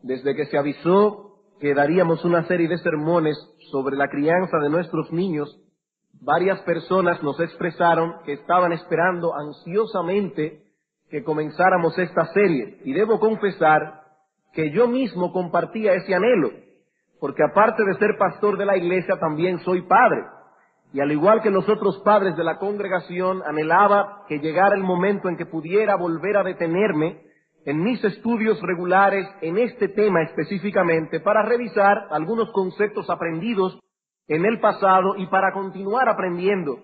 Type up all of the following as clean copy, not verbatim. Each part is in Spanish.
Desde que se avisó que daríamos una serie de sermones sobre la crianza de nuestros niños, varias personas nos expresaron que estaban esperando ansiosamente que comenzáramos esta serie. Y debo confesar que yo mismo compartía ese anhelo, porque aparte de ser pastor de la iglesia, también soy padre. Y al igual que los otros padres de la congregación, anhelaba que llegara el momento en que pudiera volver a detenerme en mis estudios regulares en este tema específicamente, para revisar algunos conceptos aprendidos en el pasado y para continuar aprendiendo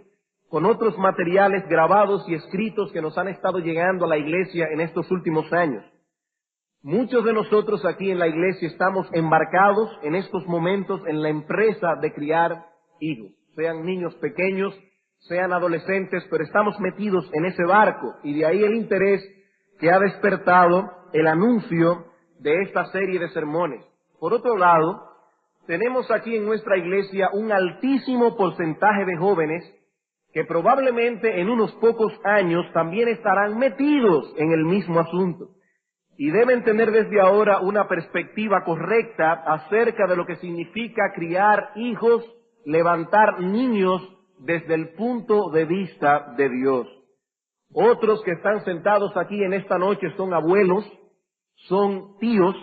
con otros materiales grabados y escritos que nos han estado llegando a la iglesia en estos últimos años. Muchos de nosotros aquí en la iglesia estamos embarcados en estos momentos en la empresa de criar hijos, sean niños pequeños, sean adolescentes, pero estamos metidos en ese barco, y de ahí el interés que ha despertado el anuncio de esta serie de sermones. Por otro lado, tenemos aquí en nuestra iglesia un altísimo porcentaje de jóvenes que probablemente en unos pocos años también estarán metidos en el mismo asunto, y deben tener desde ahora una perspectiva correcta acerca de lo que significa criar hijos, levantar niños desde el punto de vista de Dios. Otros que están sentados aquí en esta noche son abuelos, son tíos,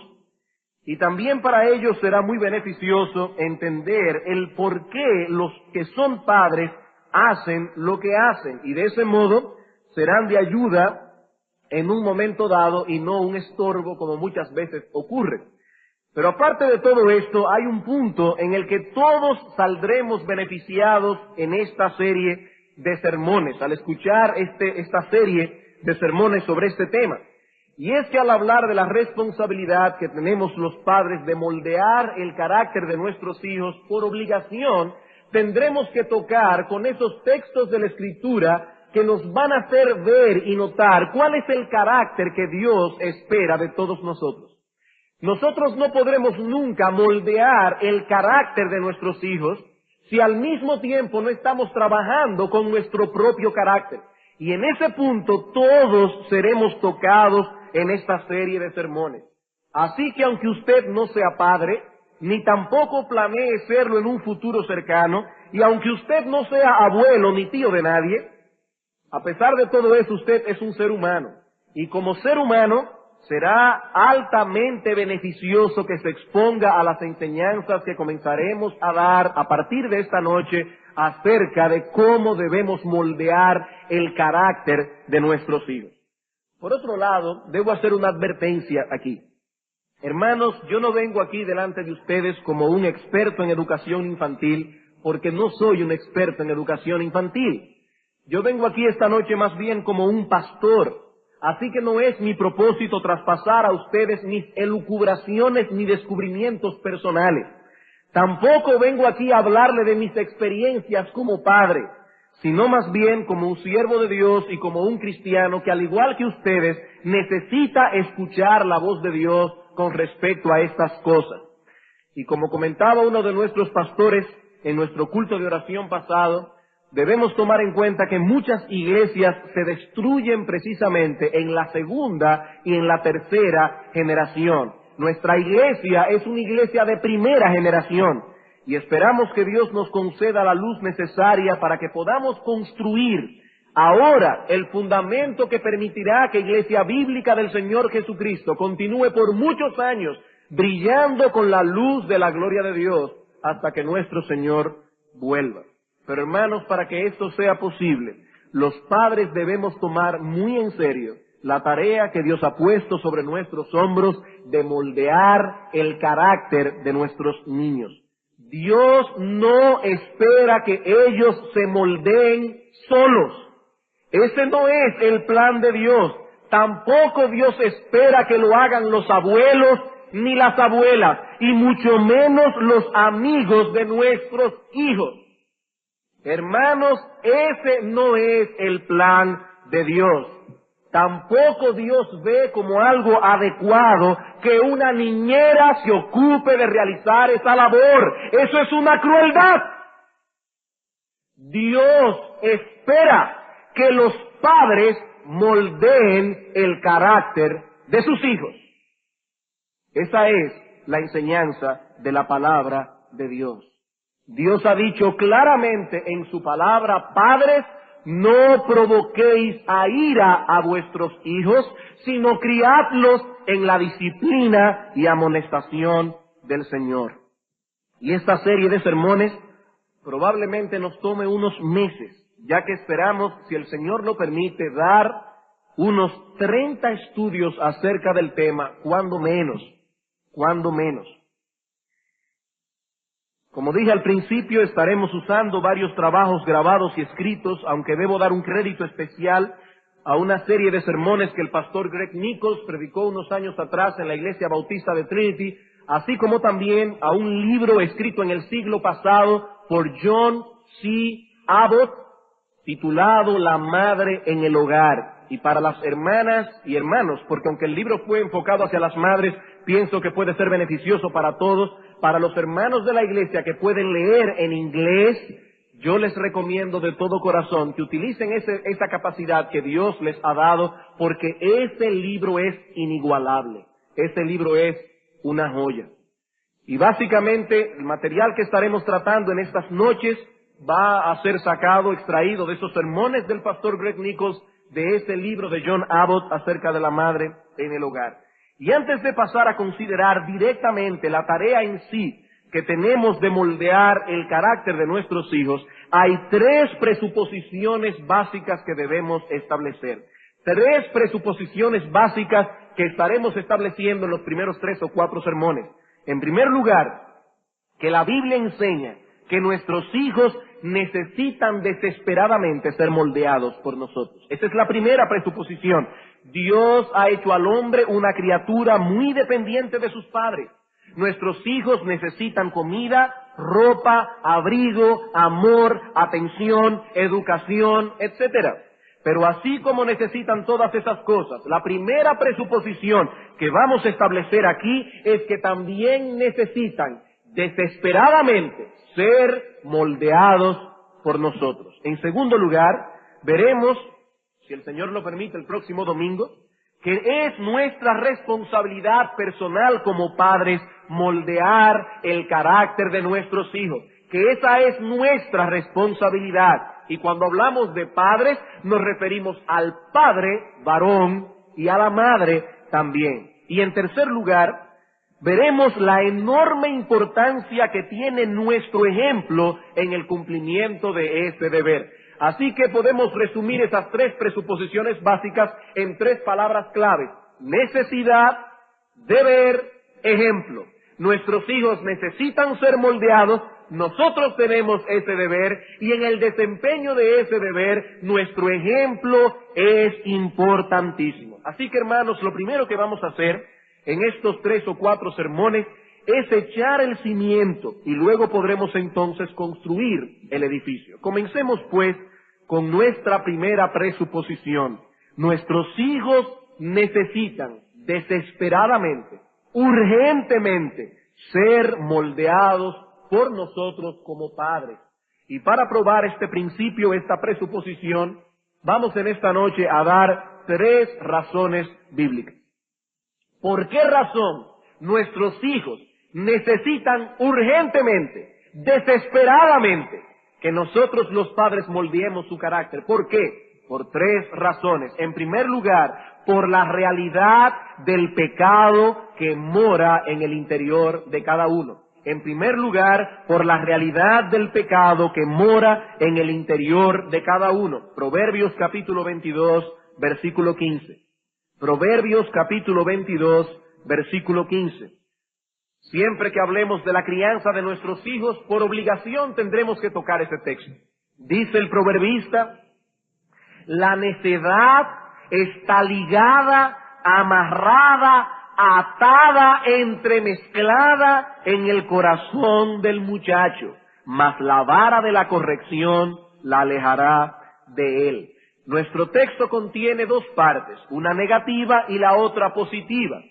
y también para ellos será muy beneficioso entender el por qué los que son padres hacen lo que hacen, y de ese modo serán de ayuda en un momento dado y no un estorbo como muchas veces ocurre. Pero aparte de todo esto, hay un punto en el que todos saldremos beneficiados en esta serie de sermones, al escuchar esta serie de sermones sobre este tema. Y es que al hablar de la responsabilidad que tenemos los padres de moldear el carácter de nuestros hijos, por obligación tendremos que tocar con esos textos de la Escritura que nos van a hacer ver y notar cuál es el carácter que Dios espera de todos nosotros. Nosotros no podremos nunca moldear el carácter de nuestros hijos si al mismo tiempo no estamos trabajando con nuestro propio carácter. Y en ese punto todos seremos tocados en esta serie de sermones. Así que aunque usted no sea padre, ni tampoco planee serlo en un futuro cercano, y aunque usted no sea abuelo ni tío de nadie, a pesar de todo eso, usted es un ser humano. Y como ser humano, será altamente beneficioso que se exponga a las enseñanzas que comenzaremos a dar a partir de esta noche acerca de cómo debemos moldear el carácter de nuestros hijos. Por otro lado, debo hacer una advertencia aquí. Hermanos, yo no vengo aquí delante de ustedes como un experto en educación infantil, porque no soy un experto en educación infantil. Yo vengo aquí esta noche más bien como un pastor. Así que no es mi propósito traspasar a ustedes mis elucubraciones ni descubrimientos personales. Tampoco vengo aquí a hablarle de mis experiencias como padre, sino más bien como un siervo de Dios y como un cristiano que, al igual que ustedes, necesita escuchar la voz de Dios con respecto a estas cosas. Y como comentaba uno de nuestros pastores en nuestro culto de oración pasado, debemos tomar en cuenta que muchas iglesias se destruyen precisamente en la segunda y en la tercera generación. Nuestra iglesia es una iglesia de primera generación y esperamos que Dios nos conceda la luz necesaria para que podamos construir ahora el fundamento que permitirá que Iglesia Bíblica del Señor Jesucristo continúe por muchos años brillando con la luz de la gloria de Dios hasta que nuestro Señor vuelva. Pero hermanos, para que esto sea posible, los padres debemos tomar muy en serio la tarea que Dios ha puesto sobre nuestros hombros de moldear el carácter de nuestros niños. Dios no espera que ellos se moldeen solos. Ese no es el plan de Dios. Tampoco Dios espera que lo hagan los abuelos ni las abuelas, y mucho menos los amigos de nuestros hijos. Hermanos, ese no es el plan de Dios. Tampoco Dios ve como algo adecuado que una niñera se ocupe de realizar esa labor. Eso es una crueldad. Dios espera que los padres moldeen el carácter de sus hijos. Esa es la enseñanza de la palabra de Dios. Dios ha dicho claramente en su palabra: padres, no provoquéis a ira a vuestros hijos, sino criadlos en la disciplina y amonestación del Señor. Y esta serie de sermones probablemente nos tome unos meses, ya que esperamos, si el Señor lo permite, dar unos 30 estudios acerca del tema, cuando menos. Como dije al principio, estaremos usando varios trabajos grabados y escritos, aunque debo dar un crédito especial a una serie de sermones que el pastor Greg Nichols predicó unos años atrás en la Iglesia Bautista de Trinity, así como también a un libro escrito en el siglo pasado por John C. Abbott, titulado La Madre en el Hogar. Y para las hermanas y hermanos, porque aunque el libro fue enfocado hacia las madres, pienso que puede ser beneficioso para todos. Para los hermanos de la iglesia que pueden leer en inglés, yo les recomiendo de todo corazón que utilicen esa capacidad que Dios les ha dado, porque ese libro es inigualable. Ese libro es una joya. Y básicamente el material que estaremos tratando en estas noches va a ser sacado, extraído de esos sermones del pastor Greg Nichols, de ese libro de John Abbott acerca de la madre en el hogar. Y antes de pasar a considerar directamente la tarea en sí que tenemos de moldear el carácter de nuestros hijos, hay 3 presuposiciones básicas que debemos establecer. 3 presuposiciones básicas que estaremos estableciendo en los primeros 3 o 4 sermones. En primer lugar, que la Biblia enseña que nuestros hijos necesitan desesperadamente ser moldeados por nosotros. Esa es la primera presuposición. Dios ha hecho al hombre una criatura muy dependiente de sus padres. Nuestros hijos necesitan comida, ropa, abrigo, amor, atención, educación, etcétera. Pero así como necesitan todas esas cosas, la primera presuposición que vamos a establecer aquí es que también necesitan desesperadamente ser moldeados por nosotros. En segundo lugar, veremos, si el Señor lo permite, el próximo domingo, que es nuestra responsabilidad personal como padres moldear el carácter de nuestros hijos, que esa es nuestra responsabilidad. Y cuando hablamos de padres, nos referimos al padre varón y a la madre también. Y en tercer lugar, veremos la enorme importancia que tiene nuestro ejemplo en el cumplimiento de este deber. Así que podemos resumir esas 3 presuposiciones básicas en 3 palabras claves: necesidad, deber, ejemplo. Nuestros hijos necesitan ser moldeados, nosotros tenemos ese deber, y en el desempeño de ese deber, nuestro ejemplo es importantísimo. Así que, hermanos, lo primero que vamos a hacer en estos 3 o 4 sermones es echar el cimiento, y luego podremos entonces construir el edificio. Comencemos pues con nuestra primera presuposición. Nuestros hijos necesitan desesperadamente, urgentemente, ser moldeados por nosotros como padres. Y para probar este principio, esta presuposición, vamos en esta noche a dar 3 razones bíblicas. ¿Por qué razón nuestros hijos necesitan urgentemente, desesperadamente, que nosotros los padres moldeemos su carácter? ¿Por qué? Por 3 razones. En primer lugar, por la realidad del pecado que mora en el interior de cada uno. En primer lugar, por la realidad del pecado que mora en el interior de cada uno. Proverbios capítulo 22, versículo 15. Proverbios capítulo 22, versículo 15. Siempre que hablemos de la crianza de nuestros hijos, por obligación tendremos que tocar ese texto. Dice el proverbista: la necedad está ligada, amarrada, atada, entremezclada en el corazón del muchacho, mas la vara de la corrección la alejará de él. Nuestro texto contiene 2 partes, una negativa y la otra positiva.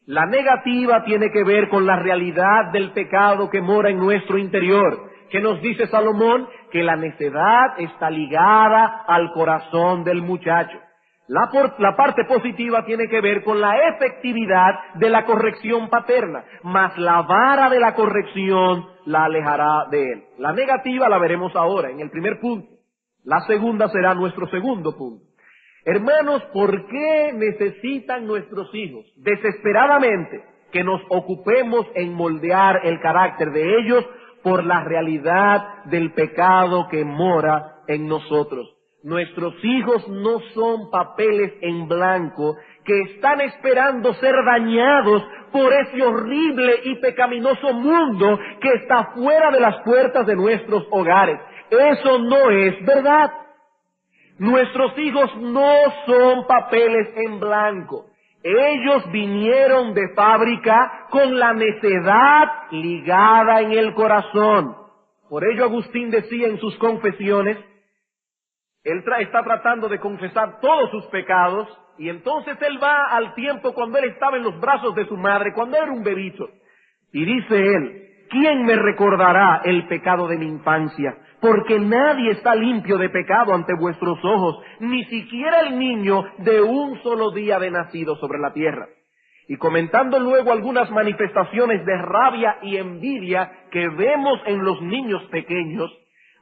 La negativa tiene que ver con la realidad del pecado que mora en nuestro interior. ¿Qué nos dice Salomón? Que la necedad está ligada al corazón del muchacho. La parte positiva tiene que ver con la efectividad de la corrección paterna, mas la vara de la corrección la alejará de él. La negativa la veremos ahora, en el primer punto. La segunda será nuestro segundo punto. Hermanos, ¿por qué necesitan nuestros hijos desesperadamente que nos ocupemos en moldear el carácter de ellos por la realidad del pecado que mora en nosotros? Nuestros hijos no son papeles en blanco que están esperando ser dañados por ese horrible y pecaminoso mundo que está fuera de las puertas de nuestros hogares. Eso no es verdad. Nuestros hijos no son papeles en blanco. Ellos vinieron de fábrica con la necedad ligada en el corazón. Por ello Agustín decía en sus confesiones, él está tratando de confesar todos sus pecados, y entonces él va al tiempo cuando él estaba en los brazos de su madre, cuando era un bebito. Y dice él, ¿quién me recordará el pecado de mi infancia? Porque nadie está limpio de pecado ante vuestros ojos, ni siquiera el niño de un solo día de nacido sobre la tierra. Y comentando luego algunas manifestaciones de rabia y envidia que vemos en los niños pequeños,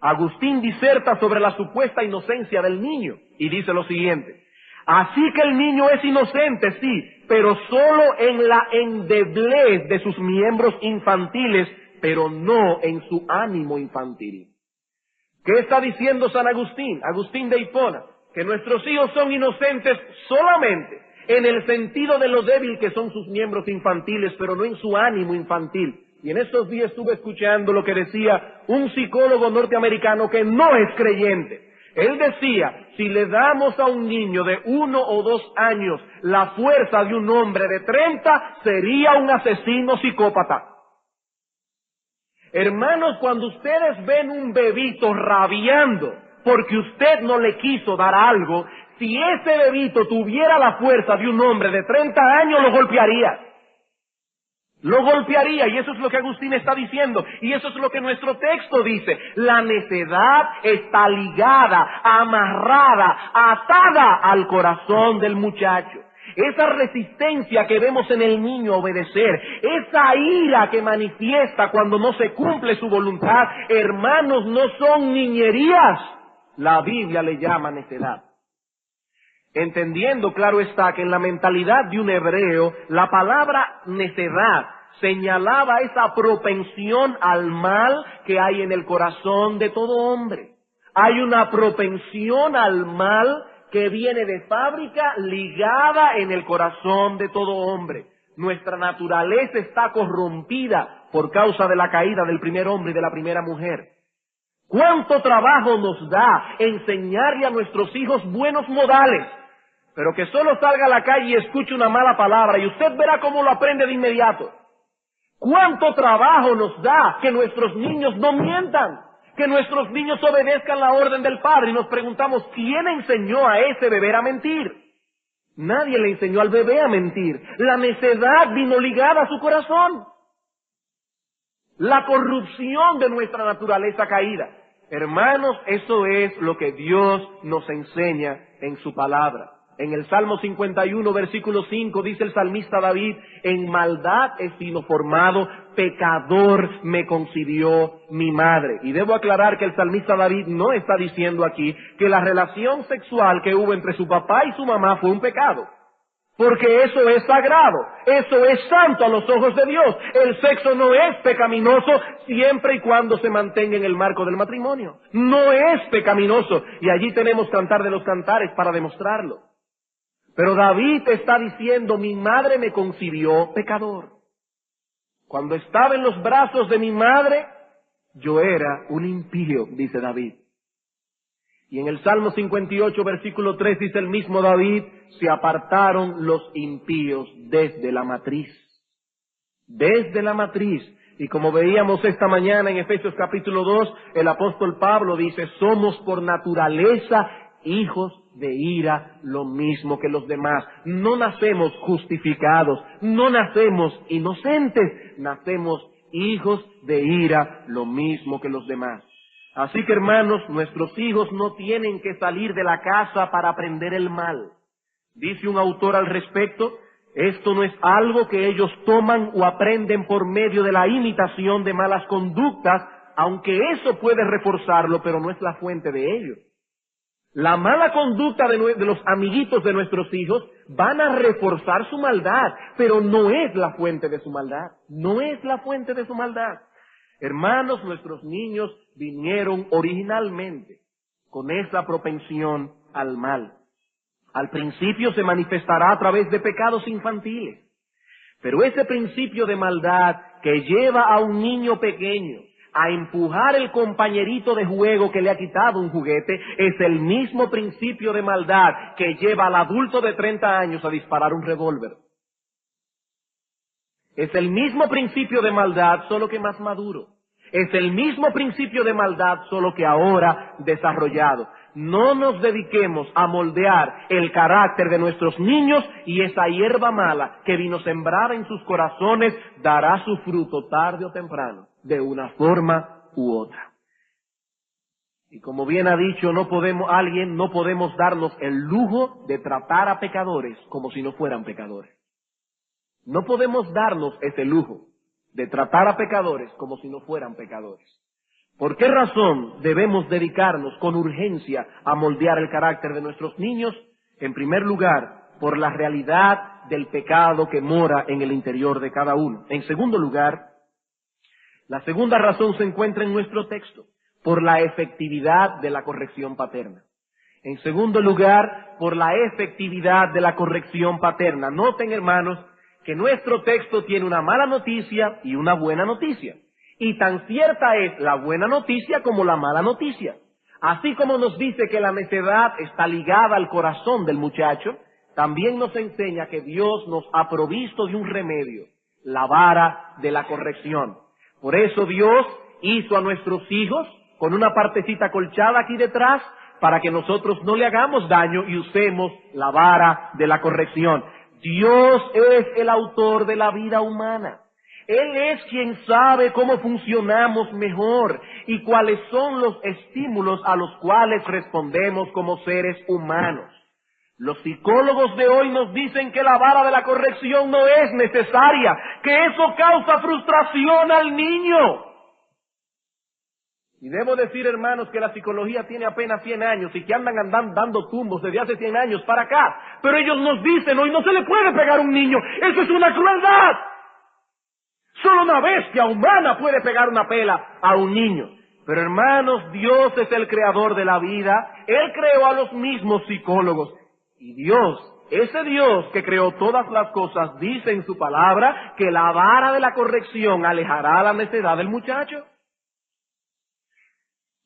Agustín diserta sobre la supuesta inocencia del niño y dice lo siguiente: así que el niño es inocente, sí, pero solo en la endeblez de sus miembros infantiles, pero no en su ánimo infantil. ¿Qué está diciendo San Agustín? Agustín de Hipona, que nuestros hijos son inocentes solamente en el sentido de lo débil que son sus miembros infantiles, pero no en su ánimo infantil. Y en estos días estuve escuchando lo que decía un psicólogo norteamericano que no es creyente. Él decía, si le damos a un niño de 1 o 2 años la fuerza de un hombre de 30, sería un asesino psicópata. Hermanos, cuando ustedes ven un bebito rabiando porque usted no le quiso dar algo, si ese bebito tuviera la fuerza de un hombre de 30 años, lo golpearía. Lo golpearía, y eso es lo que Agustín está diciendo, y eso es lo que nuestro texto dice. La necedad está ligada, amarrada, atada al corazón del muchacho. Esa resistencia que vemos en el niño a obedecer, esa ira que manifiesta cuando no se cumple su voluntad, hermanos, no son niñerías. La Biblia le llama necedad. Entendiendo, claro está, que en la mentalidad de un hebreo, la palabra necedad señalaba esa propensión al mal que hay en el corazón de todo hombre. Hay una propensión al mal que viene de fábrica ligada en el corazón de todo hombre. Nuestra naturaleza está corrompida por causa de la caída del primer hombre y de la primera mujer. ¿Cuánto trabajo nos da enseñarle a nuestros hijos buenos modales? Pero que solo salga a la calle y escuche una mala palabra y usted verá cómo lo aprende de inmediato. ¿Cuánto trabajo nos da que nuestros niños no mientan? Que nuestros niños obedezcan la orden del padre, y nos preguntamos, ¿quién enseñó a ese bebé a mentir? Nadie le enseñó al bebé a mentir. La necedad vino ligada a su corazón. La corrupción de nuestra naturaleza caída. Hermanos, eso es lo que Dios nos enseña en su palabra. En el Salmo 51, versículo 5, dice el salmista David, en maldad he sido formado, pecador me concibió mi madre. Y debo aclarar que el salmista David no está diciendo aquí que la relación sexual que hubo entre su papá y su mamá fue un pecado. Porque eso es sagrado, eso es santo a los ojos de Dios. El sexo no es pecaminoso siempre y cuando se mantenga en el marco del matrimonio. No es pecaminoso, y allí tenemos Cantar de los Cantares para demostrarlo. Pero David está diciendo, mi madre me concibió pecador. Cuando estaba en los brazos de mi madre, yo era un impío, dice David. Y en el Salmo 58, versículo 3, dice el mismo David, se apartaron los impíos desde la matriz. Desde la matriz. Y como veíamos esta mañana en Efesios capítulo 2, el apóstol Pablo dice, somos por naturaleza hijos de ira, lo mismo que los demás. No nacemos justificados, no nacemos inocentes, nacemos hijos de ira, lo mismo que los demás. Así que hermanos, nuestros hijos no tienen que salir de la casa para aprender el mal. Dice un autor al respecto: esto no es algo que ellos toman o aprenden por medio de la imitación de malas conductas, aunque eso puede reforzarlo, pero no es la fuente de ello. La mala conducta de los amiguitos de nuestros hijos van a reforzar su maldad, pero no es la fuente de su maldad. No es la fuente de su maldad. Hermanos, nuestros niños vinieron originalmente con esa propensión al mal. Al principio se manifestará a través de pecados infantiles, pero ese principio de maldad que lleva a un niño pequeño a empujar el compañerito de juego que le ha quitado un juguete, es el mismo principio de maldad que lleva al adulto de 30 años a disparar un revólver. Es el mismo principio de maldad, solo que más maduro. Es el mismo principio de maldad, solo que ahora desarrollado. No nos dediquemos a moldear el carácter de nuestros niños, y esa hierba mala que vino sembrada en sus corazones dará su fruto tarde o temprano, de una forma u otra. Y como bien ha dicho, no podemos darnos el lujo de tratar a pecadores como si no fueran pecadores. No podemos darnos ese lujo de tratar a pecadores como si no fueran pecadores. ¿Por qué razón debemos dedicarnos con urgencia a moldear el carácter de nuestros niños? En primer lugar, por la realidad del pecado que mora en el interior de cada uno. En segundo lugar, la segunda razón se encuentra en nuestro texto, por la efectividad de la corrección paterna. En segundo lugar, por la efectividad de la corrección paterna. Noten, hermanos, que nuestro texto tiene una mala noticia y una buena noticia. Y tan cierta es la buena noticia como la mala noticia. Así como nos dice que la necedad está ligada al corazón del muchacho, también nos enseña que Dios nos ha provisto de un remedio, la vara de la corrección. Por eso Dios hizo a nuestros hijos con una partecita colchada aquí detrás, para que nosotros no le hagamos daño y usemos la vara de la corrección. Dios es el autor de la vida humana. Él es quien sabe cómo funcionamos mejor y cuáles son los estímulos a los cuales respondemos como seres humanos. Los psicólogos de hoy nos dicen que la vara de la corrección no es necesaria, que eso causa frustración al niño. Y debo decir, hermanos, que la psicología tiene apenas 100 años y que andan dando tumbos desde hace 100 años para acá. Pero ellos nos dicen, hoy no se le puede pegar a un niño, eso es una crueldad. Solo una bestia humana puede pegar una pela a un niño. Pero hermanos, Dios es el creador de la vida. Él creó a los mismos psicólogos. Y Dios, ese Dios que creó todas las cosas, dice en su palabra que la vara de la corrección alejará la necedad del muchacho.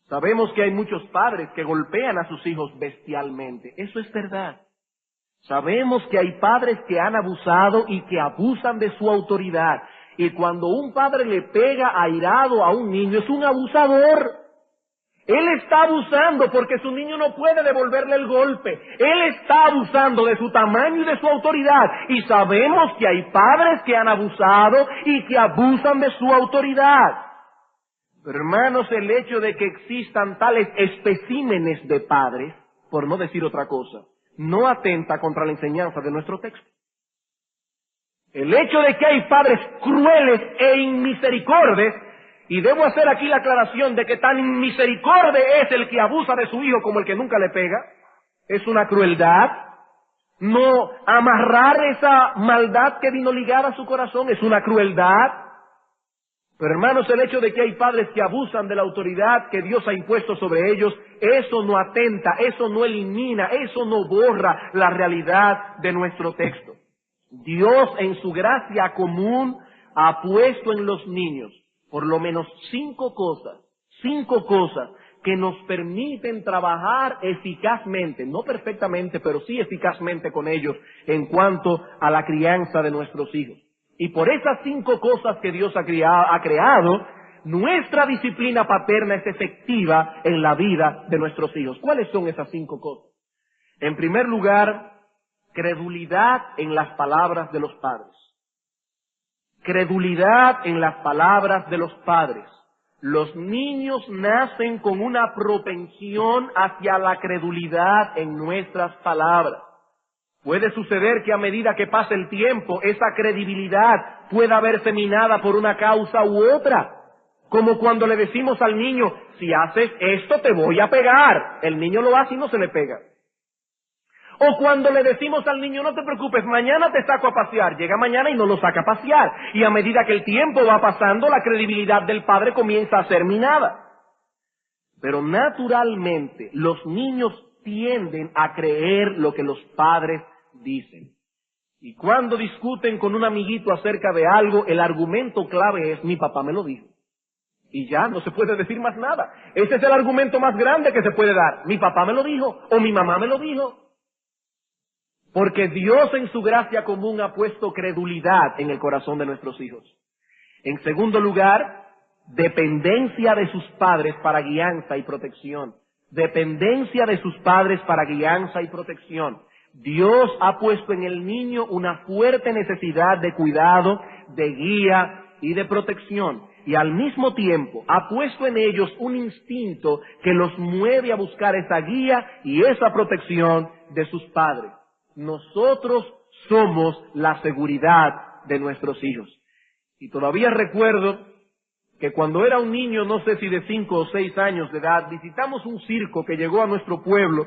Sabemos que hay muchos padres que golpean a sus hijos bestialmente. Eso es verdad. Sabemos que hay padres que han abusado y que abusan de su autoridad. Y cuando un padre le pega airado a un niño, es un abusador. Él está abusando porque su niño no puede devolverle el golpe. Él está abusando de su tamaño y de su autoridad. Y sabemos que hay padres que han abusado y que abusan de su autoridad. Pero hermanos, el hecho de que existan tales especímenes de padres, por no decir otra cosa, no atenta contra la enseñanza de nuestro texto. El hecho de que hay padres crueles e inmisericordes, y debo hacer aquí la aclaración de que tan inmisericorde es el que abusa de su hijo como el que nunca le pega, es una crueldad. No amarrar esa maldad que vino ligada a su corazón es una crueldad. Pero hermanos, el hecho de que hay padres que abusan de la autoridad que Dios ha impuesto sobre ellos, eso no atenta, eso no elimina, eso no borra la realidad de nuestro texto. Dios en su gracia común ha puesto en los niños por lo menos 5 cosas que nos permiten trabajar eficazmente, no perfectamente, pero sí eficazmente con ellos en cuanto a la crianza de nuestros hijos. Y por esas 5 cosas que Dios ha creado, nuestra disciplina paterna es efectiva en la vida de nuestros hijos. ¿Cuáles son esas 5 cosas? En primer lugar, credulidad en las palabras de los padres. Credulidad en las palabras de los padres. Los niños nacen con una propensión hacia la credulidad en nuestras palabras. Puede suceder que a medida que pase el tiempo, esa credibilidad pueda verse minada por una causa u otra. Como cuando le decimos al niño, si haces esto te voy a pegar. El niño lo hace y no se le pega. O cuando le decimos al niño, no te preocupes, mañana te saco a pasear. Llega mañana y no lo saca a pasear. Y a medida que el tiempo va pasando, la credibilidad del padre comienza a ser minada. Pero naturalmente, los niños tienden a creer lo que los padres dicen. Y cuando discuten con un amiguito acerca de algo, el argumento clave es, mi papá me lo dijo. Y ya, no se puede decir más nada. Ese es el argumento más grande que se puede dar. Mi papá me lo dijo, o mi mamá me lo dijo. Porque Dios en su gracia común ha puesto credulidad en el corazón de nuestros hijos. En segundo lugar, dependencia de sus padres para guianza y protección. Dependencia de sus padres para guianza y protección. Dios ha puesto en el niño una fuerte necesidad de cuidado, de guía y de protección. Y al mismo tiempo ha puesto en ellos un instinto que los mueve a buscar esa guía y esa protección de sus padres. Nosotros somos la seguridad de nuestros hijos. Y todavía recuerdo que cuando era un niño, no sé si de 5 o 6 años de edad, visitamos un circo que llegó a nuestro pueblo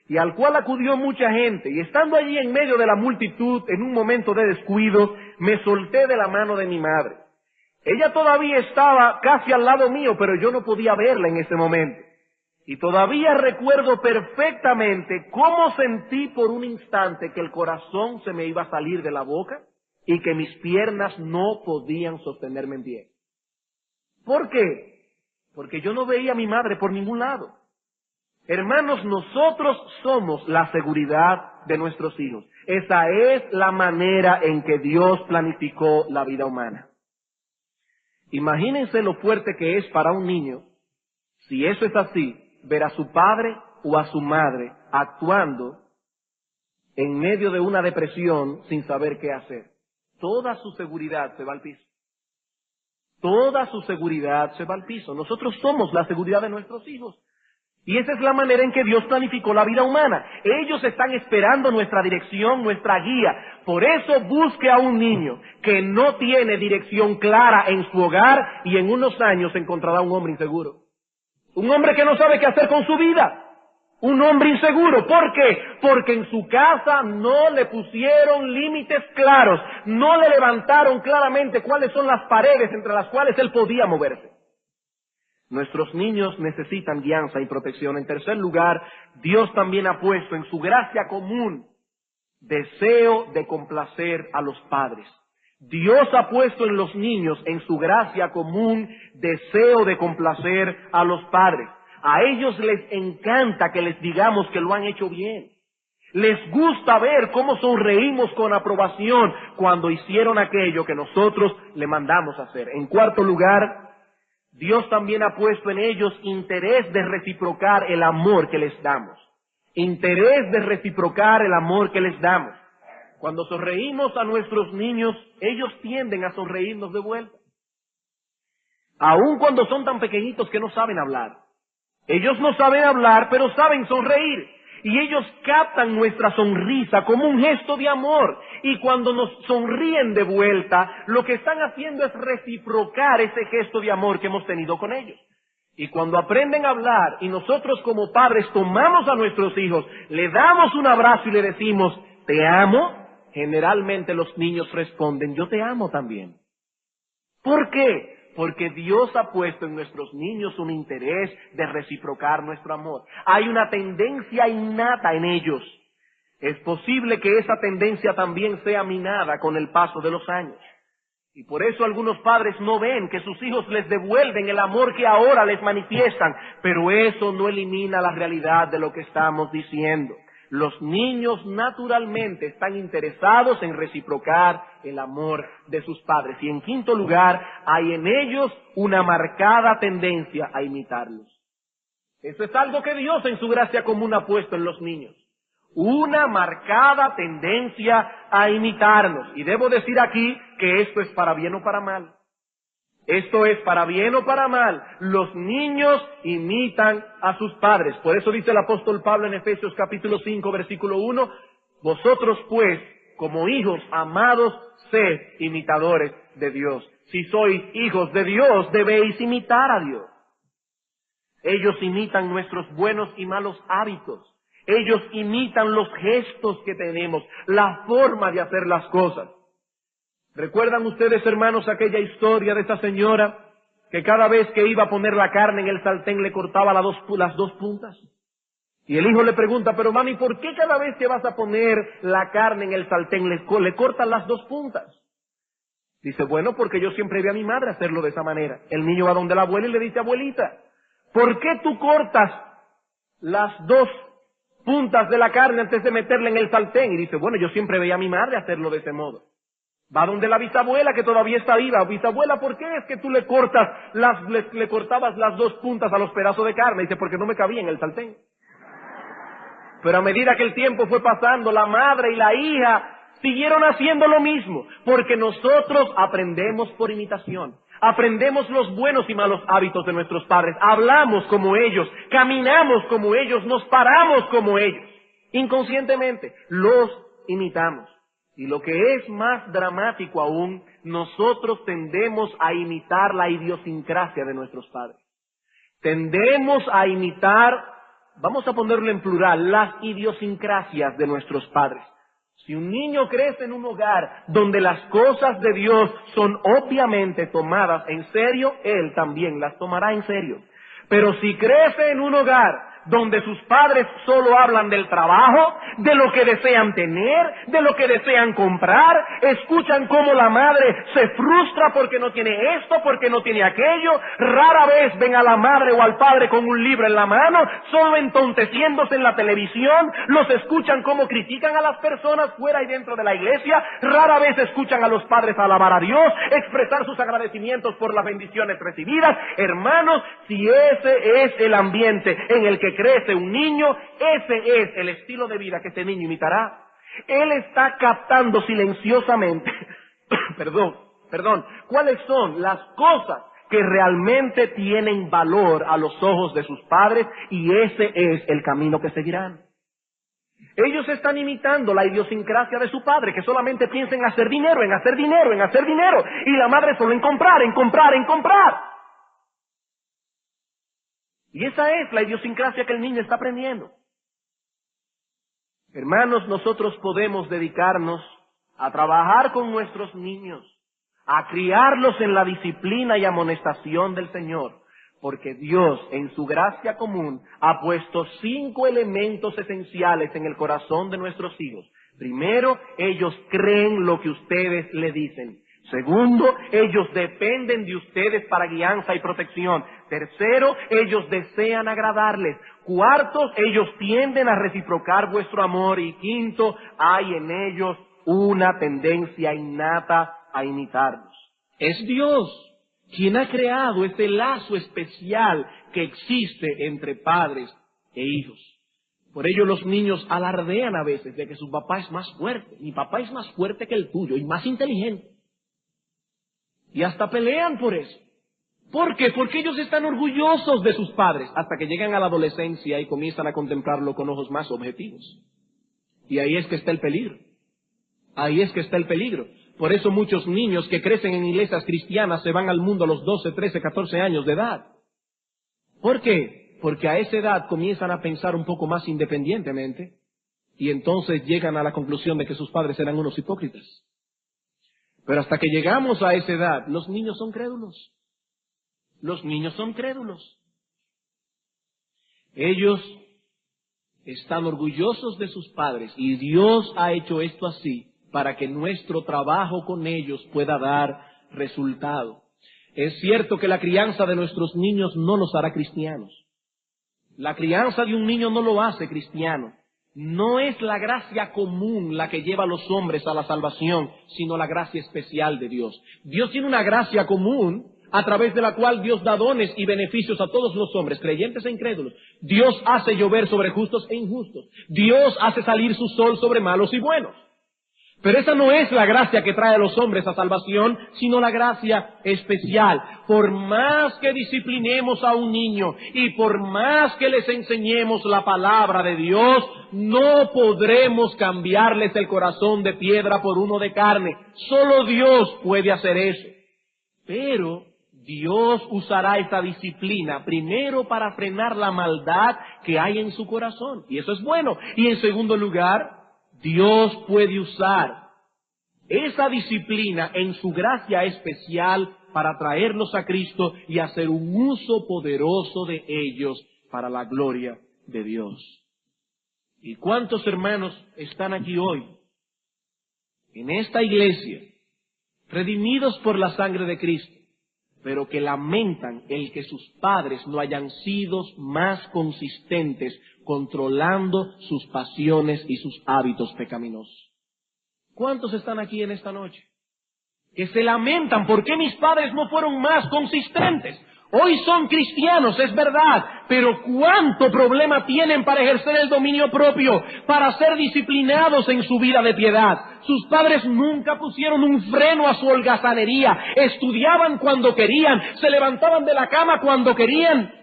y al cual acudió mucha gente. Y estando allí en medio de la multitud, en un momento de descuido, me solté de la mano de mi madre. Ella todavía estaba casi al lado mío, pero yo no podía verla en ese momento. Y todavía recuerdo perfectamente cómo sentí por un instante que el corazón se me iba a salir de la boca y que mis piernas no podían sostenerme en pie. ¿Por qué? Porque yo no veía a mi madre por ningún lado. Hermanos, nosotros somos la seguridad de nuestros hijos. Esa es la manera en que Dios planificó la vida humana. Imagínense lo fuerte que es para un niño, si eso es así, ver a su padre o a su madre actuando en medio de una depresión sin saber qué hacer. Toda su seguridad se va al piso. Toda su seguridad se va al piso. Nosotros somos la seguridad de nuestros hijos. Y esa es la manera en que Dios planificó la vida humana. Ellos están esperando nuestra dirección, nuestra guía. Por eso busque a un niño que no tiene dirección clara en su hogar y en unos años encontrará un hombre inseguro. Un hombre que no sabe qué hacer con su vida. Un hombre inseguro. ¿Por qué? Porque en su casa no le pusieron límites claros. No le levantaron claramente cuáles son las paredes entre las cuales él podía moverse. Nuestros niños necesitan guianza y protección. En tercer lugar, Dios también ha puesto en su gracia común deseo de complacer a los padres. Dios ha puesto en los niños, en su gracia común, deseo de complacer a los padres. A ellos les encanta que les digamos que lo han hecho bien. Les gusta ver cómo sonreímos con aprobación cuando hicieron aquello que nosotros le mandamos hacer. En cuarto lugar, Dios también ha puesto en ellos interés de reciprocar el amor que les damos. Interés de reciprocar el amor que les damos. Cuando sonreímos a nuestros niños, ellos tienden a sonreírnos de vuelta. Aun cuando son tan pequeñitos que no saben hablar. Ellos no saben hablar, pero saben sonreír. Y ellos captan nuestra sonrisa como un gesto de amor. Y cuando nos sonríen de vuelta, lo que están haciendo es reciprocar ese gesto de amor que hemos tenido con ellos. Y cuando aprenden a hablar y nosotros como padres tomamos a nuestros hijos, le damos un abrazo y le decimos, te amo, generalmente los niños responden, yo te amo también. ¿Por qué? Porque Dios ha puesto en nuestros niños un interés de reciprocar nuestro amor. Hay una tendencia innata en ellos. Es posible que esa tendencia también sea minada con el paso de los años. Y por eso algunos padres no ven que sus hijos les devuelven el amor que ahora les manifiestan, pero eso no elimina la realidad de lo que estamos diciendo. Los niños naturalmente están interesados en reciprocar el amor de sus padres. Y en quinto lugar, hay en ellos una marcada tendencia a imitarlos. Eso es algo que Dios en su gracia común ha puesto en los niños. Una marcada tendencia a imitarnos. Y debo decir aquí que esto es para bien o para mal. Esto es para bien o para mal. Los niños imitan a sus padres. Por eso dice el apóstol Pablo en Efesios capítulo 5, versículo 1, Vosotros pues, como hijos amados, sed imitadores de Dios. Si sois hijos de Dios, debéis imitar a Dios. Ellos imitan nuestros buenos y malos hábitos. Ellos imitan los gestos que tenemos, la forma de hacer las cosas. ¿Recuerdan ustedes, hermanos, aquella historia de esa señora que cada vez que iba a poner la carne en el sartén le cortaba las dos puntas? Y el hijo le pregunta, pero mami, ¿por qué cada vez que vas a poner la carne en el sartén le cortan las dos puntas? Dice, bueno, porque yo siempre vi a mi madre hacerlo de esa manera. El niño va donde la abuela y le dice, abuelita, ¿por qué tú cortas las dos puntas de la carne antes de meterla en el sartén? Y dice, bueno, yo siempre veía a mi madre hacerlo de ese modo. Va donde la bisabuela que todavía está viva. Bisabuela, ¿por qué es que tú le cortabas las dos puntas a los pedazos de carne? Dice, porque no me cabía en el sartén. Pero a medida que el tiempo fue pasando, la madre y la hija siguieron haciendo lo mismo, porque nosotros aprendemos por imitación. Aprendemos los buenos y malos hábitos de nuestros padres. Hablamos como ellos, caminamos como ellos, nos paramos como ellos. Inconscientemente los imitamos. Y lo que es más dramático aún, nosotros tendemos a imitar la idiosincrasia de nuestros padres. Tendemos a imitar, vamos a ponerlo en plural, las idiosincrasias de nuestros padres. Si un niño crece en un hogar donde las cosas de Dios son obviamente tomadas en serio, él también las tomará en serio. Pero si crece en un hogar donde sus padres solo hablan del trabajo, de lo que desean tener, de lo que desean comprar, escuchan cómo la madre se frustra porque no tiene esto, porque no tiene aquello, rara vez ven a la madre o al padre con un libro en la mano, solo entonteciéndose en la televisión, los escuchan cómo critican a las personas fuera y dentro de la iglesia, rara vez escuchan a los padres alabar a Dios, expresar sus agradecimientos por las bendiciones recibidas. Hermanos, si ese es el ambiente en el que crece un niño, ese es el estilo de vida que ese niño imitará. Él está captando silenciosamente, perdón, cuáles son las cosas que realmente tienen valor a los ojos de sus padres, y ese es el camino que seguirán. Ellos están imitando la idiosincrasia de su padre, que solamente piensa en hacer dinero, en hacer dinero, en hacer dinero, y la madre solo en comprar, en comprar, en comprar. Y esa es la idiosincrasia que el niño está aprendiendo. Hermanos, nosotros podemos dedicarnos a trabajar con nuestros niños, a criarlos en la disciplina y amonestación del Señor, porque Dios, en su gracia común, ha puesto 5 elementos esenciales en el corazón de nuestros hijos. Primero, ellos creen lo que ustedes le dicen. Segundo, ellos dependen de ustedes para guianza y protección. Tercero, ellos desean agradarles. Cuarto, ellos tienden a reciprocar vuestro amor. Y quinto, hay en ellos una tendencia innata a imitarnos. Es Dios quien ha creado este lazo especial que existe entre padres e hijos. Por ello los niños alardean a veces de que su papá es más fuerte. Mi papá es más fuerte que el tuyo y más inteligente. Y hasta pelean por eso. ¿Por qué? Porque ellos están orgullosos de sus padres hasta que llegan a la adolescencia y comienzan a contemplarlo con ojos más objetivos. Y ahí es que está el peligro. Ahí es que está el peligro. Por eso muchos niños que crecen en iglesias cristianas se van al mundo a los 12, 13, 14 años de edad. ¿Por qué? Porque a esa edad comienzan a pensar un poco más independientemente y entonces llegan a la conclusión de que sus padres eran unos hipócritas. Pero hasta que llegamos a esa edad, los niños son crédulos. Los niños son crédulos. Ellos están orgullosos de sus padres y Dios ha hecho esto así para que nuestro trabajo con ellos pueda dar resultado. Es cierto que la crianza de nuestros niños no los hará cristianos. La crianza de un niño no lo hace cristiano. No es la gracia común la que lleva a los hombres a la salvación, sino la gracia especial de Dios. Dios tiene una gracia común a través de la cual Dios da dones y beneficios a todos los hombres, creyentes e incrédulos. Dios hace llover sobre justos e injustos. Dios hace salir su sol sobre malos y buenos. Pero esa no es la gracia que trae a los hombres a salvación, sino la gracia especial. Por más que disciplinemos a un niño y por más que les enseñemos la palabra de Dios, no podremos cambiarles el corazón de piedra por uno de carne. Solo Dios puede hacer eso. Pero Dios usará esta disciplina primero para frenar la maldad que hay en su corazón. Y eso es bueno. Y en segundo lugar, Dios puede usar esa disciplina en su gracia especial para traerlos a Cristo y hacer un uso poderoso de ellos para la gloria de Dios. ¿Y cuántos hermanos están aquí hoy, en esta iglesia, redimidos por la sangre de Cristo, pero que lamentan el que sus padres no hayan sido más consistentes controlando sus pasiones y sus hábitos pecaminosos? ¿Cuántos están aquí en esta noche que se lamentan por qué mis padres no fueron más consistentes? Hoy son cristianos, es verdad, pero ¿cuánto problema tienen para ejercer el dominio propio, para ser disciplinados en su vida de piedad? Sus padres nunca pusieron un freno a su holgazanería, estudiaban cuando querían, se levantaban de la cama cuando querían.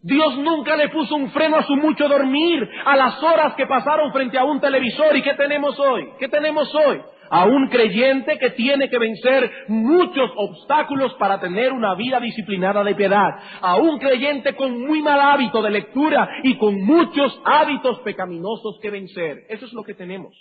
Dios nunca le puso un freno a su mucho dormir, a las horas que pasaron frente a un televisor. ¿Y qué tenemos hoy? ¿Qué tenemos hoy? A un creyente que tiene que vencer muchos obstáculos para tener una vida disciplinada de piedad. A un creyente con muy mal hábito de lectura y con muchos hábitos pecaminosos que vencer. Eso es lo que tenemos.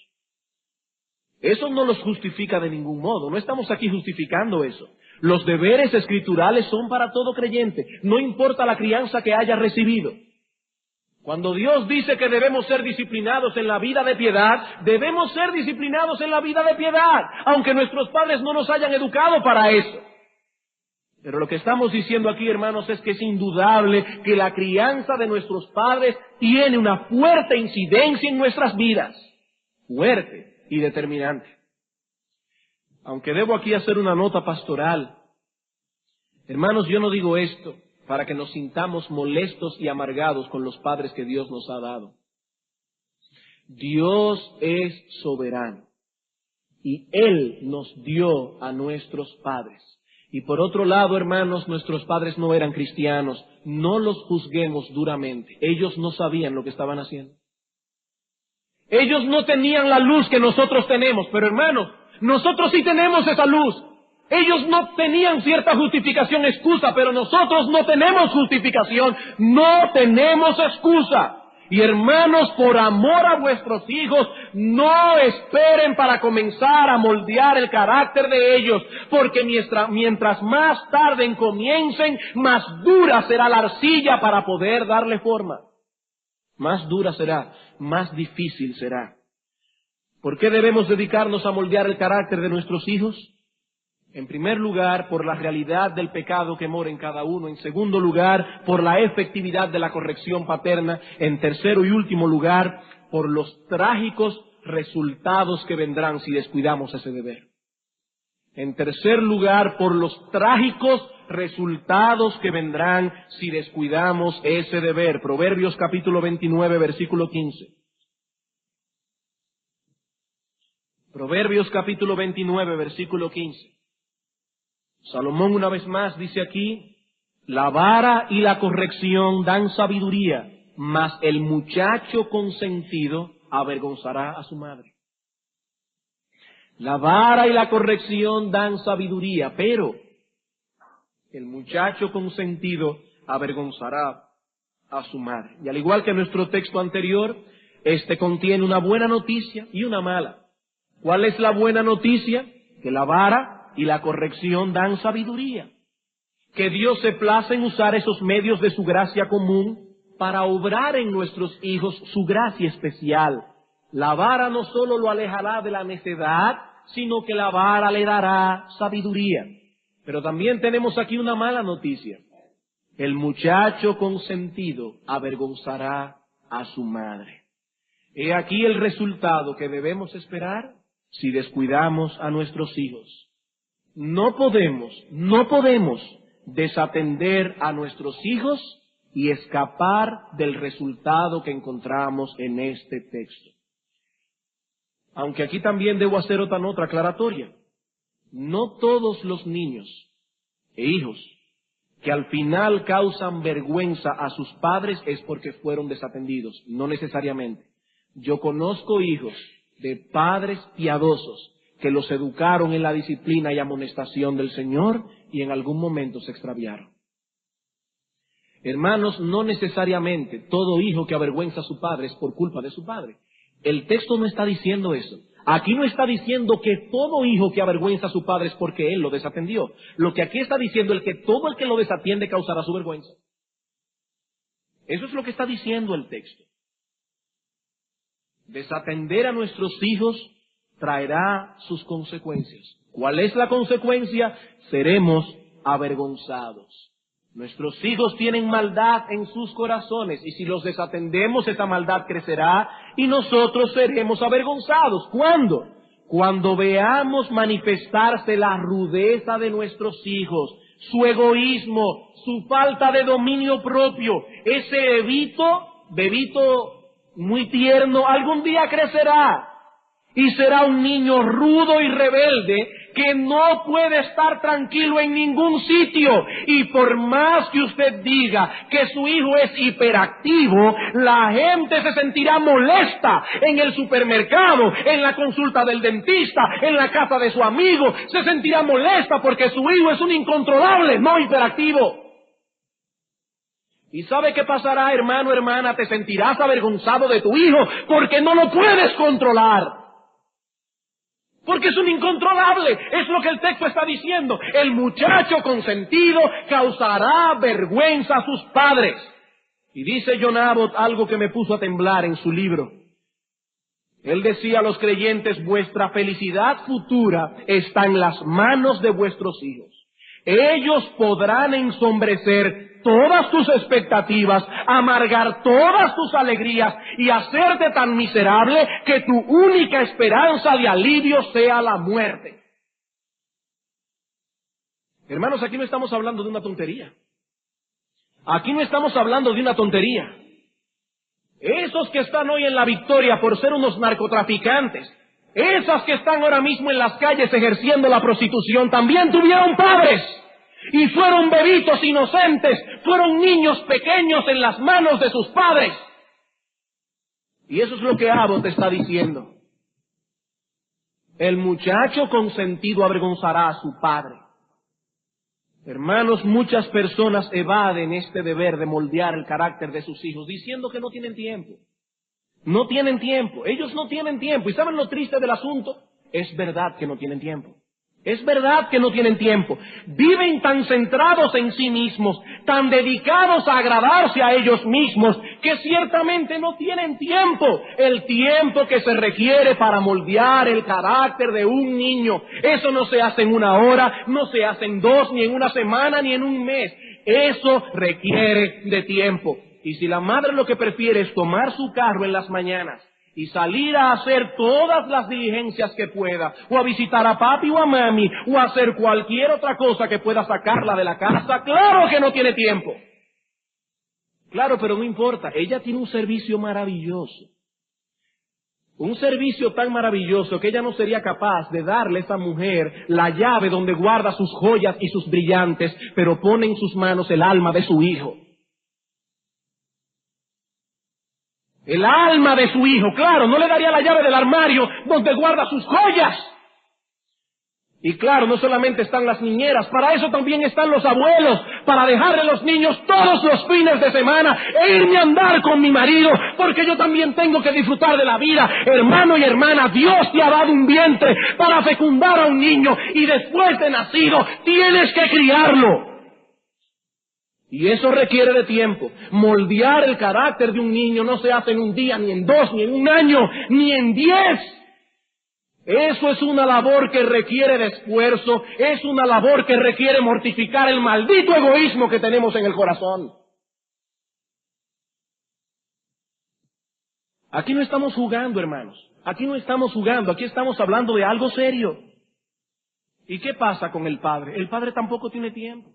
Eso no los justifica de ningún modo. No estamos aquí justificando eso. Los deberes escriturales son para todo creyente, no importa la crianza que haya recibido. Cuando Dios dice que debemos ser disciplinados en la vida de piedad, debemos ser disciplinados en la vida de piedad, aunque nuestros padres no nos hayan educado para eso. Pero lo que estamos diciendo aquí, hermanos, es que es indudable que la crianza de nuestros padres tiene una fuerte incidencia en nuestras vidas, fuerte y determinante. Aunque debo aquí hacer una nota pastoral, hermanos, yo no digo esto para que nos sintamos molestos y amargados con los padres que Dios nos ha dado. Dios es soberano y Él nos dio a nuestros padres. Y por otro lado, hermanos, nuestros padres no eran cristianos, no los juzguemos duramente. Ellos no sabían lo que estaban haciendo. Ellos no tenían la luz que nosotros tenemos, pero hermanos, nosotros sí tenemos esa luz. Ellos no tenían cierta justificación, excusa, pero nosotros no tenemos justificación, no tenemos excusa. Y hermanos, por amor a vuestros hijos, no esperen para comenzar a moldear el carácter de ellos, porque mientras más tarde comiencen, más dura será la arcilla para poder darle forma. Más dura será, más difícil será. ¿Por qué debemos dedicarnos a moldear el carácter de nuestros hijos? En primer lugar, por la realidad del pecado que mora en cada uno. En segundo lugar, por la efectividad de la corrección paterna. En tercero y último lugar, por los trágicos resultados que vendrán si descuidamos ese deber. En tercer lugar, por los trágicos resultados que vendrán si descuidamos ese deber. Proverbios capítulo 29, versículo 15. Proverbios capítulo 29, versículo 15. Salomón una vez más dice aquí, la vara y la corrección dan sabiduría, mas el muchacho consentido avergonzará a su madre. La vara y la corrección dan sabiduría, pero el muchacho consentido avergonzará a su madre. Y al igual que nuestro texto anterior, este contiene una buena noticia y una mala. ¿Cuál es la buena noticia? Que la vara y la corrección dan sabiduría. Que Dios se place en usar esos medios de su gracia común para obrar en nuestros hijos su gracia especial. La vara no solo lo alejará de la necedad, sino que la vara le dará sabiduría. Pero también tenemos aquí una mala noticia. El muchacho consentido avergonzará a su madre. He aquí el resultado que debemos esperar si descuidamos a nuestros hijos. No podemos desatender a nuestros hijos y escapar del resultado que encontramos en este texto. Aunque aquí también debo hacer otra nota aclaratoria. No todos los niños e hijos que al final causan vergüenza a sus padres es porque fueron desatendidos, no necesariamente. Yo conozco hijos de padres piadosos que los educaron en la disciplina y amonestación del Señor y en algún momento se extraviaron. Hermanos, no necesariamente todo hijo que avergüenza a su padre es por culpa de su padre. El texto no está diciendo eso. Aquí no está diciendo que todo hijo que avergüenza a su padre es porque él lo desatendió. Lo que aquí está diciendo es que todo el que lo desatiende causará su vergüenza. Eso es lo que está diciendo el texto. Desatender a nuestros hijos traerá sus consecuencias. ¿Cuál es la consecuencia? Seremos avergonzados. Nuestros hijos tienen maldad en sus corazones y si los desatendemos esa maldad crecerá y nosotros seremos avergonzados. ¿Cuándo? Cuando veamos manifestarse la rudeza de nuestros hijos, su egoísmo, su falta de dominio propio. Ese bebito muy tierno, algún día crecerá y será un niño rudo y rebelde que no puede estar tranquilo en ningún sitio. Y por más que usted diga que su hijo es hiperactivo, la gente se sentirá molesta en el supermercado, en la consulta del dentista, en la casa de su amigo. Se sentirá molesta porque su hijo es un incontrolable, no hiperactivo. ¿Y sabe qué pasará, hermano, hermana? Te sentirás avergonzado de tu hijo porque no lo puedes controlar. Porque es un incontrolable, es lo que el texto está diciendo. El muchacho consentido causará vergüenza a sus padres. Y dice John Abbott algo que me puso a temblar en su libro. Él decía a los creyentes, vuestra felicidad futura está en las manos de vuestros hijos. Ellos podrán ensombrecer todas tus expectativas, amargar todas tus alegrías y hacerte tan miserable que tu única esperanza de alivio sea la muerte. Hermanos, aquí no estamos hablando de una tontería. Aquí no estamos hablando de una tontería. Esos que están hoy en la victoria por ser unos narcotraficantes, esas que están ahora mismo en las calles ejerciendo la prostitución, también tuvieron padres. Y fueron bebitos inocentes, fueron niños pequeños en las manos de sus padres. Y eso es lo que Abbott está diciendo. El muchacho consentido avergonzará a su padre. Hermanos, muchas personas evaden este deber de moldear el carácter de sus hijos, diciendo que no tienen tiempo. No tienen tiempo, ellos no tienen tiempo. ¿Y saben lo triste del asunto? Es verdad que no tienen tiempo. Es verdad que no tienen tiempo. Viven tan centrados en sí mismos, tan dedicados a agradarse a ellos mismos, que ciertamente no tienen tiempo. El tiempo que se requiere para moldear el carácter de un niño. Eso no se hace en una hora, no se hace en 2, ni en una semana, ni en un mes. Eso requiere de tiempo. Y si la madre lo que prefiere es tomar su carro en las mañanas y salir a hacer todas las diligencias que pueda, o a visitar a papi o a mami, o a hacer cualquier otra cosa que pueda sacarla de la casa, claro que no tiene tiempo. Claro, pero no importa, ella tiene un servicio maravilloso. Un servicio tan maravilloso que ella no sería capaz de darle a esa mujer la llave donde guarda sus joyas y sus brillantes, pero pone en sus manos el alma de su hijo. El alma de su hijo, claro, no le daría la llave del armario donde guarda sus joyas. Y claro, no solamente están las niñeras, para eso también están los abuelos, para dejarle a los niños todos los fines de semana e irme a andar con mi marido, porque yo también tengo que disfrutar de la vida. Hermano y hermana, Dios te ha dado un vientre para fecundar a un niño y después de nacido tienes que criarlo. Y eso requiere de tiempo. Moldear el carácter de un niño no se hace en un día, ni en 2, ni en un año, ni en 10. Eso es una labor que requiere de esfuerzo, es una labor que requiere mortificar el maldito egoísmo que tenemos en el corazón. Aquí no estamos jugando, hermanos. Aquí no estamos jugando, aquí estamos hablando de algo serio. ¿Y qué pasa con el padre? El padre tampoco tiene tiempo.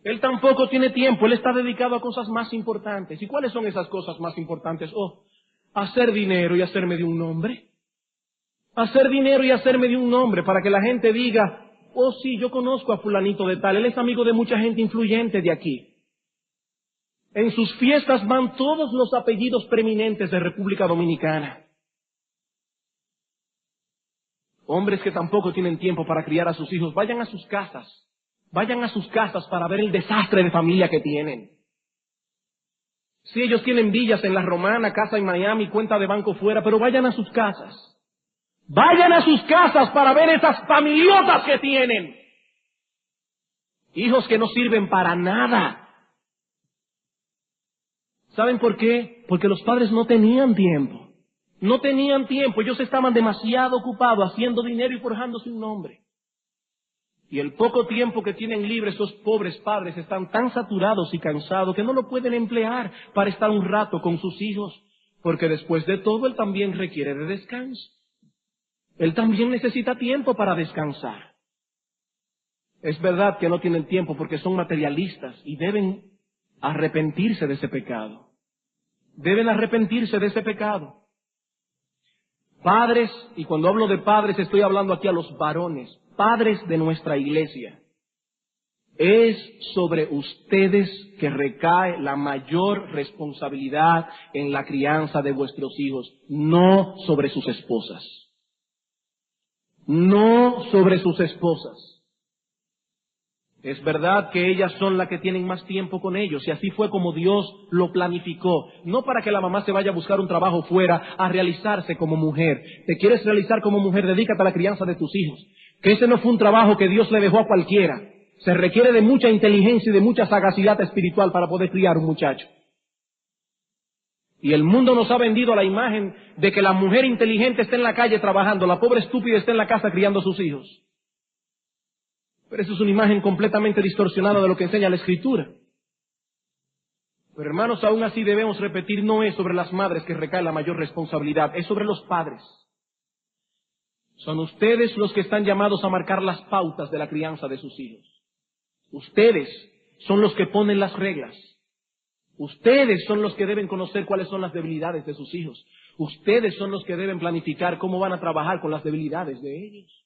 Él tampoco tiene tiempo, él está dedicado a cosas más importantes. ¿Y cuáles son esas cosas más importantes? Hacer dinero y hacerme de un nombre. hacer dinero y hacerme de un nombre para que la gente diga, oh sí, yo conozco a fulanito de tal, él es amigo de mucha gente influyente de aquí. En sus fiestas van todos los apellidos preeminentes de República Dominicana. Hombres que tampoco tienen tiempo para criar a sus hijos, vayan a sus casas para ver el desastre de familia que tienen. Si ellos tienen villas en La Romana, casa en Miami, cuenta de banco fuera, pero vayan a sus casas. Vayan a sus casas para ver esas familiotas que tienen. Hijos que no sirven para nada. ¿Saben por qué? Porque los padres no tenían tiempo. No tenían tiempo, ellos estaban demasiado ocupados haciendo dinero y forjándose un nombre. Y el poco tiempo que tienen libre esos pobres padres están tan saturados y cansados que no lo pueden emplear para estar un rato con sus hijos, porque después de todo él también requiere de descanso. Él también necesita tiempo para descansar. Es verdad que no tienen tiempo porque son materialistas y deben arrepentirse de ese pecado. Deben arrepentirse de ese pecado. Padres, y cuando hablo de padres estoy hablando aquí a los varones, padres de nuestra iglesia. Es sobre ustedes que recae la mayor responsabilidad en la crianza de vuestros hijos, no sobre sus esposas. No sobre sus esposas. Es verdad que ellas son las que tienen más tiempo con ellos, y así fue como Dios lo planificó. No para que la mamá se vaya a buscar un trabajo fuera a realizarse como mujer. ¿Te quieres realizar como mujer? Dedícate a la crianza de tus hijos. Que ese no fue un trabajo que Dios le dejó a cualquiera. Se requiere de mucha inteligencia y de mucha sagacidad espiritual para poder criar un muchacho. Y el mundo nos ha vendido la imagen de que la mujer inteligente está en la calle trabajando, la pobre estúpida está en la casa criando a sus hijos. Pero eso es una imagen completamente distorsionada de lo que enseña la Escritura. Pero hermanos, aún así debemos repetir, no es sobre las madres que recae la mayor responsabilidad, es sobre los padres. Son ustedes los que están llamados a marcar las pautas de la crianza de sus hijos. Ustedes son los que ponen las reglas. Ustedes son los que deben conocer cuáles son las debilidades de sus hijos. Ustedes son los que deben planificar cómo van a trabajar con las debilidades de ellos.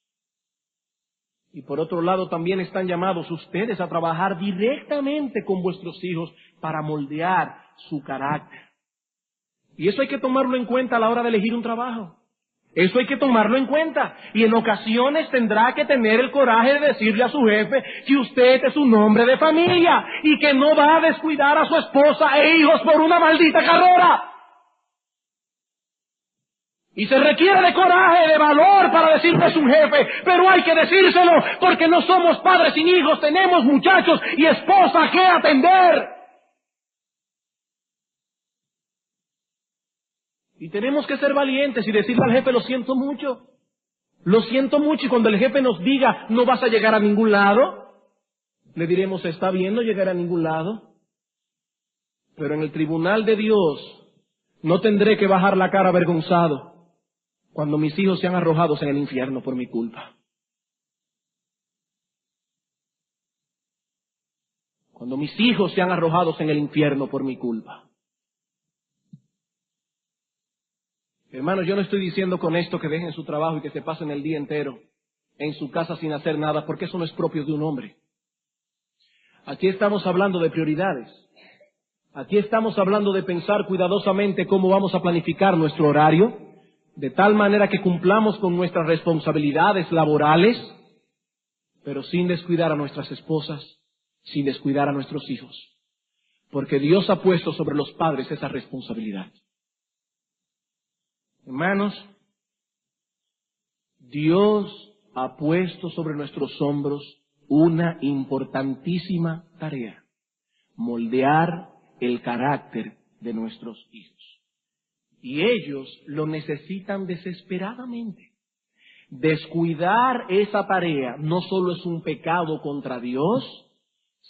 Y por otro lado también están llamados ustedes a trabajar directamente con vuestros hijos para moldear su carácter. Y eso hay que tomarlo en cuenta a la hora de elegir un trabajo. Eso hay que tomarlo en cuenta. Y en ocasiones tendrá que tener el coraje de decirle a su jefe que usted es un hombre de familia y que no va a descuidar a su esposa e hijos por una maldita carrera. Y se requiere de coraje, de valor para decirle a su jefe, pero hay que decírselo porque no somos padres sin hijos, tenemos muchachos y esposa que atender. Y tenemos que ser valientes y decirle al jefe, lo siento mucho, y cuando el jefe nos diga, no vas a llegar a ningún lado, le diremos, está bien, no llegará a ningún lado, pero en el tribunal de Dios no tendré que bajar la cara avergonzado cuando mis hijos sean arrojados en el infierno por mi culpa. Cuando mis hijos sean arrojados en el infierno por mi culpa. Hermanos, yo no estoy diciendo con esto que dejen su trabajo y que se pasen el día entero en su casa sin hacer nada, porque eso no es propio de un hombre. Aquí estamos hablando de prioridades. Aquí estamos hablando de pensar cuidadosamente cómo vamos a planificar nuestro horario, de tal manera que cumplamos con nuestras responsabilidades laborales, pero sin descuidar a nuestras esposas, sin descuidar a nuestros hijos, porque Dios ha puesto sobre los padres esa responsabilidad. Hermanos, Dios ha puesto sobre nuestros hombros una importantísima tarea: moldear el carácter de nuestros hijos. Y ellos lo necesitan desesperadamente. Descuidar esa tarea no solo es un pecado contra Dios,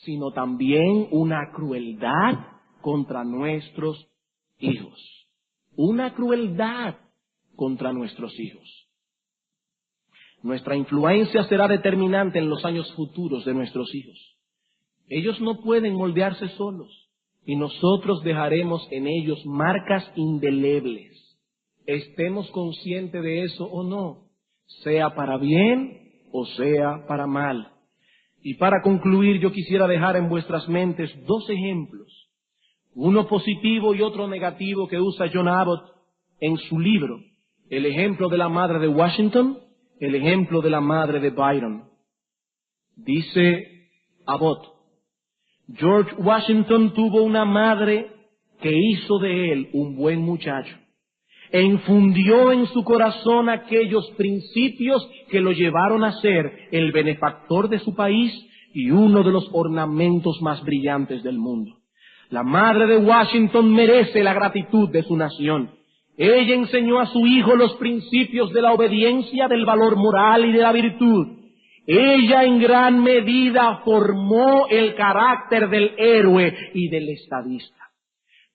sino también una crueldad contra nuestros hijos. Una crueldad contra nuestros hijos. Nuestra influencia será determinante en los años futuros de nuestros hijos. Ellos no pueden moldearse solos. Y nosotros dejaremos en ellos marcas indelebles, estemos conscientes de eso o no. sea para bien o sea para mal. Y para concluir, yo quisiera dejar en vuestras mentes dos ejemplos, uno positivo y otro negativo, que usa John Abbott en su libro. El ejemplo de la madre de Washington, el ejemplo de la madre de Byron. Dice Abbott: George Washington tuvo una madre que hizo de él un buen muchacho e infundió en su corazón aquellos principios que lo llevaron a ser el benefactor de su país y uno de los ornamentos más brillantes del mundo. La madre de Washington merece la gratitud de su nación. Ella enseñó a su hijo los principios de la obediencia, del valor moral y de la virtud. Ella en gran medida formó el carácter del héroe y del estadista.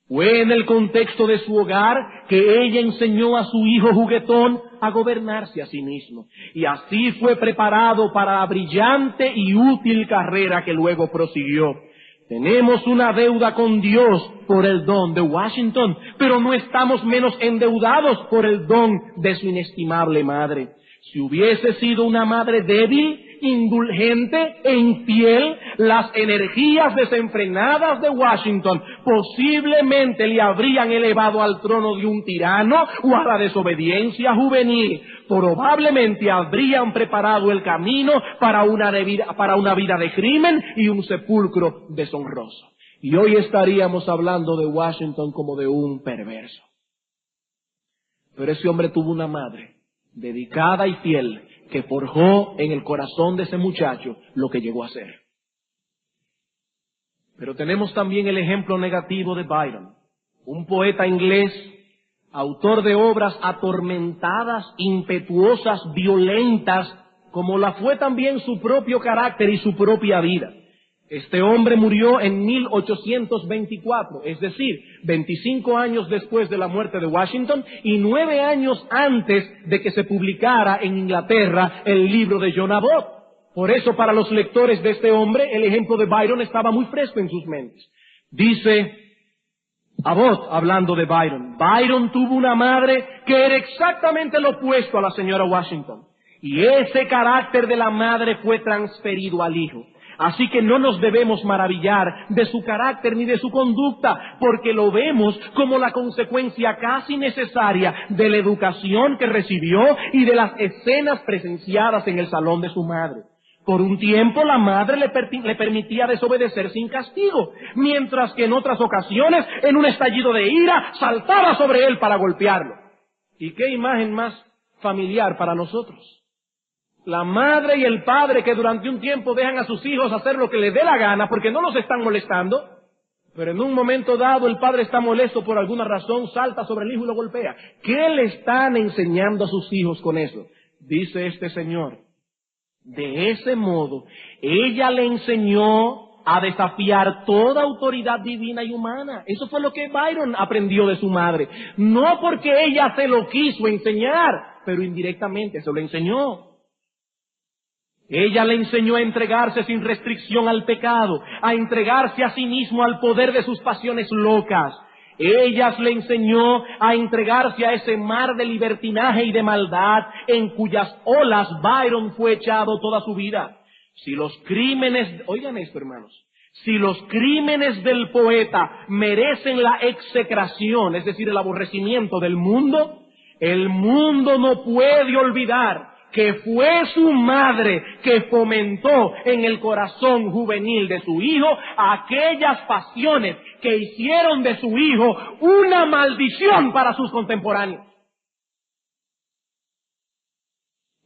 Fue en el contexto de su hogar que ella enseñó a su hijo juguetón a gobernarse a sí mismo. Y así fue preparado para la brillante y útil carrera que luego prosiguió. Tenemos una deuda con Dios por el don de Washington, pero no estamos menos endeudados por el don de su inestimable madre. Si hubiese sido una madre débil, indulgente e infiel, las energías desenfrenadas de Washington posiblemente le habrían elevado al trono de un tirano o a la desobediencia juvenil. Probablemente habrían preparado el camino para una vida de crimen y un sepulcro deshonroso. Y hoy estaríamos hablando de Washington como de un perverso. Pero ese hombre tuvo una madre dedicada y fiel, que forjó en el corazón de ese muchacho lo que llegó a ser. Pero tenemos también el ejemplo negativo de Byron, un poeta inglés, autor de obras atormentadas, impetuosas, violentas, como la fue también su propio carácter y su propia vida. Este hombre murió en 1824, es decir, 25 años después de la muerte de Washington y 9 años antes de que se publicara en Inglaterra el libro de John Abbott. Por eso, para los lectores de este hombre, el ejemplo de Byron estaba muy fresco en sus mentes. Dice Abbott, hablando de Byron: Byron tuvo una madre que era exactamente lo opuesto a la señora Washington, y ese carácter de la madre fue transferido al hijo. Así que no nos debemos maravillar de su carácter ni de su conducta, porque lo vemos como la consecuencia casi necesaria de la educación que recibió y de las escenas presenciadas en el salón de su madre. Por un tiempo la madre le permitía desobedecer sin castigo, mientras que en otras ocasiones, en un estallido de ira, saltaba sobre él para golpearlo. ¿Y qué imagen más familiar para nosotros? La madre y el padre que durante un tiempo dejan a sus hijos hacer lo que les dé la gana porque no los están molestando, pero en un momento dado el padre está molesto por alguna razón, salta sobre el hijo y lo golpea. ¿Qué le están enseñando a sus hijos con eso? Dice este señor: de ese modo, ella le enseñó a desafiar toda autoridad divina y humana. Eso fue lo que Byron aprendió de su madre. No porque ella se lo quiso enseñar, pero indirectamente se lo enseñó. Ella le enseñó a entregarse sin restricción al pecado, a entregarse a sí mismo al poder de sus pasiones locas. Ella le enseñó a entregarse a ese mar de libertinaje y de maldad en cuyas olas Byron fue echado toda su vida. Si los crímenes, oigan esto, hermanos, si los crímenes del poeta merecen la execración, es decir, el aborrecimiento del mundo, el mundo no puede olvidar que fue su madre que fomentó en el corazón juvenil de su hijo aquellas pasiones que hicieron de su hijo una maldición para sus contemporáneos.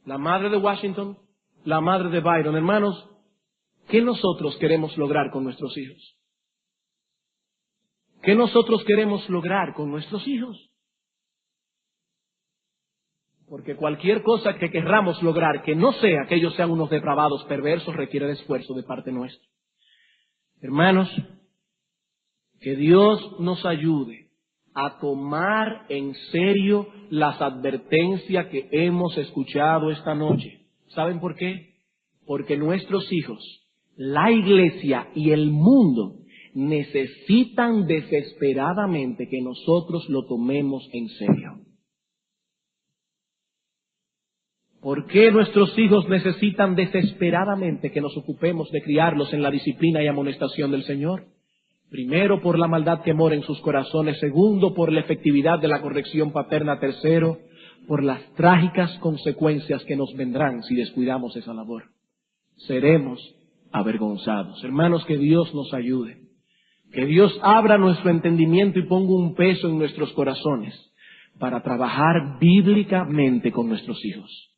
La madre de Washington, la madre de Byron. Hermanos, ¿qué nosotros queremos lograr con nuestros hijos? ¿Qué nosotros queremos lograr con nuestros hijos? Porque cualquier cosa que querramos lograr que no sea que ellos sean unos depravados perversos requiere de esfuerzo de parte nuestra. Hermanos, que Dios nos ayude a tomar en serio las advertencias que hemos escuchado esta noche. ¿Saben por qué? Porque nuestros hijos, la iglesia y el mundo necesitan desesperadamente que nosotros lo tomemos en serio. ¿Por qué nuestros hijos necesitan desesperadamente que nos ocupemos de criarlos en la disciplina y amonestación del Señor? Primero, por la maldad que mora en sus corazones. Segundo, por la efectividad de la corrección paterna. Tercero, por las trágicas consecuencias que nos vendrán si descuidamos esa labor. Seremos avergonzados. Hermanos, que Dios nos ayude. Que Dios abra nuestro entendimiento y ponga un peso en nuestros corazones para trabajar bíblicamente con nuestros hijos.